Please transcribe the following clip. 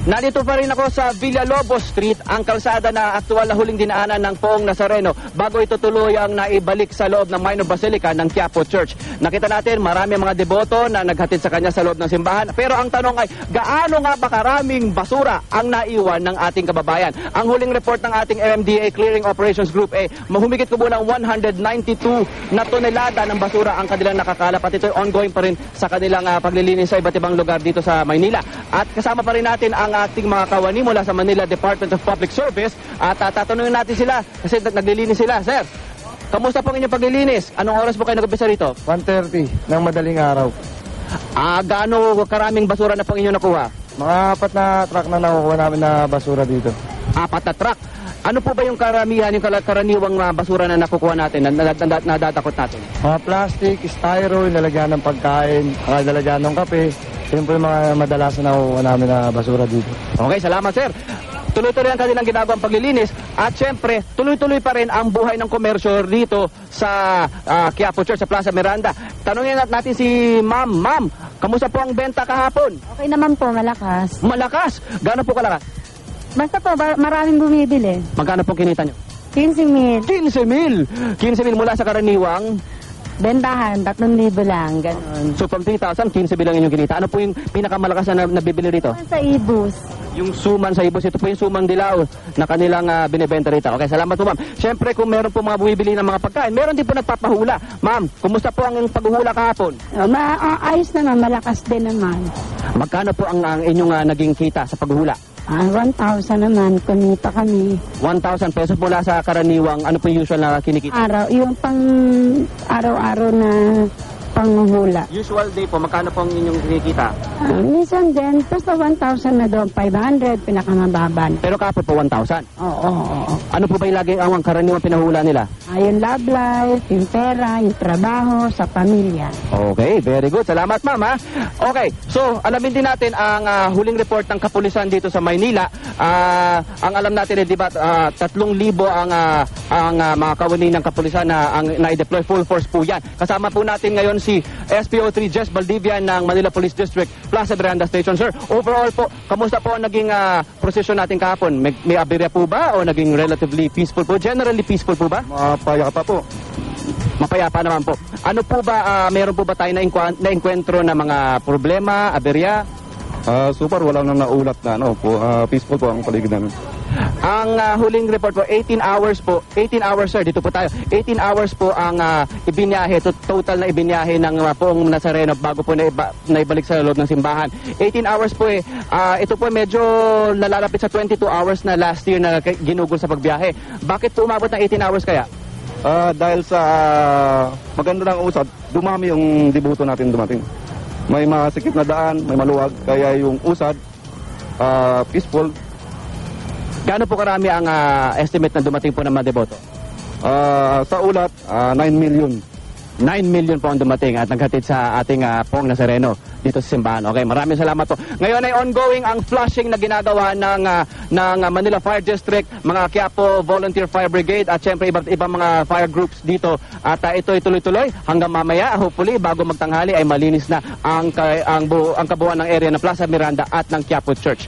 Nandito pa rin ako sa Villalobos Street, ang kalsada na aktual na huling dinaanan ng Poong Nazareno bago ito tuloy ang naibalik sa loob ng Minor Basilica ng Quiapo Church. Nakita natin marami mga deboto na naghatid sa kanya sa loob ng simbahan. Pero ang tanong ay, gaano nga ba karaming basura ang naiwan ng ating kababayan? Ang huling report ng ating MMDA Clearing Operations Group mahumigit kumulang 192 na tonelada ng basura ang kanilang nakakalap at ito ongoing pa rin sa kanilang paglilinis sa iba't ibang lugar dito sa Maynila. At kasama pa rin natin ang ating mga kawani mula sa Manila Department of Public Service at tatanungin natin sila kasi naglilinis sila. Sir, kamusta po ang inyong paglilinis? Anong oras po kayo nag-umpisa rito? 1:30 ng madaling araw. Gaano karaming basura na po inyong nakuha? Mga 4 na truck na nakukuha namin na basura dito. 4 na truck. Ano po ba yung karamihan, yung karaniwang basura na nakukuha natin, na nadadakot natin? Mga plastic, styro, lalagyan ng pagkain, lalagyan ng kape. Yun po yung mga madalasan na nakukuha namin na basura dito. Okay, salamat sir. Tuloy-tuloy ang kanilang ginagawang paglilinis at syempre, tuloy-tuloy pa rin ang buhay ng komersyo dito sa Quiapo Church, sa Plaza Miranda. Tanungin natin si Ma'am. Ma'am, kamusta po ang benta kahapon? Okay naman po, malakas. Malakas? Gaano po kalakas? Basta po, maraming bumibili. Magkano po kinita nyo? 15,000. 15,000 mula sa karaniwang. Bentahan, 3,000 lang, ganun. So from 3,000, 15 bilang inyong kinita. Ano po yung pinakamalakas na nabibili rito? Sa ibus. Yung suman sa ibos, ito po yung sumang dilaw na kanilang binibenta rito. Okay, salamat po ma'am. Siyempre kung meron po mga bumibili ng mga pagkain, meron din po nagpapahula. Ma'am, kumusta po ang paghuhula kahapon? Ayos naman, malakas din naman. Magkano po ang inyong naging kita sa paghuhula? 1,000 naman, kumita kami. 1,000 pesos mula sa karaniwang, ano po yung usual na kinikita? Yung pang araw-araw na panghula. Usual day po, magkano po ang inyong kinikita? Minsan din, basta 1,000 na doon, 500, pinakamababan. Pero kapon po 1,000? Oo. Ano po ba yung laging ang karaniwang pinahula nila? Yung love life, yung pera, yung trabaho, sa pamilya. Okay, very good. Salamat ma'am ha. Okay, so alamin din natin ang huling report ng kapulisan dito sa Maynila. Ang alam natin di ba 3,000 ang mga kawani ng kapulisan na ang na-deploy, full force po yan. Kasama po natin ngayon si SPO3 Jess Baldivian ng Manila Police District, Plaza Miranda Station. Sir, overall po, kamusta po ang naging prosesyon natin kahapon? May aberya po ba o naging relatively peaceful po? Generally peaceful po ba? Mapayapa po. Mapayapa naman po. Ano po ba, meron po ba tayo na-enkwentro na mga problema, aberya? Super, wala nang naulat na peaceful po ang paligid namin. Ang huling report po, 18 hours sir, dito po tayo. 18 hours po ang ibinyahe, total na ibinyahe ng Poong Nazareno bago po naibalik sa loob ng simbahan. 18 hours po ito po medyo nalalapit sa 22 hours na last year na ginugol sa pagbiyahe. Bakit po umabot ng 18 hours kaya? Dahil sa maganda ng usad, dumami yung deboto natin dumating. May masikip na daan, may maluwag, kaya yung usad, peaceful. Gaano po karami ang estimate na dumating po ng mga deboto? Sa ulat, 9 million. 9 million po ang dumating at naghatid sa ating Poong Nazareno dito sa simbahan. Okay, maraming salamat po. Ngayon ay ongoing ang flushing na ginagawa ng Manila Fire District, mga Quiapo Volunteer Fire Brigade at syempre iba't ibang mga fire groups dito. At ito ay tuloy-tuloy hanggang mamaya, hopefully bago magtanghali ay malinis na ang kabuuan ng area ng Plaza Miranda at ng Quiapo Church.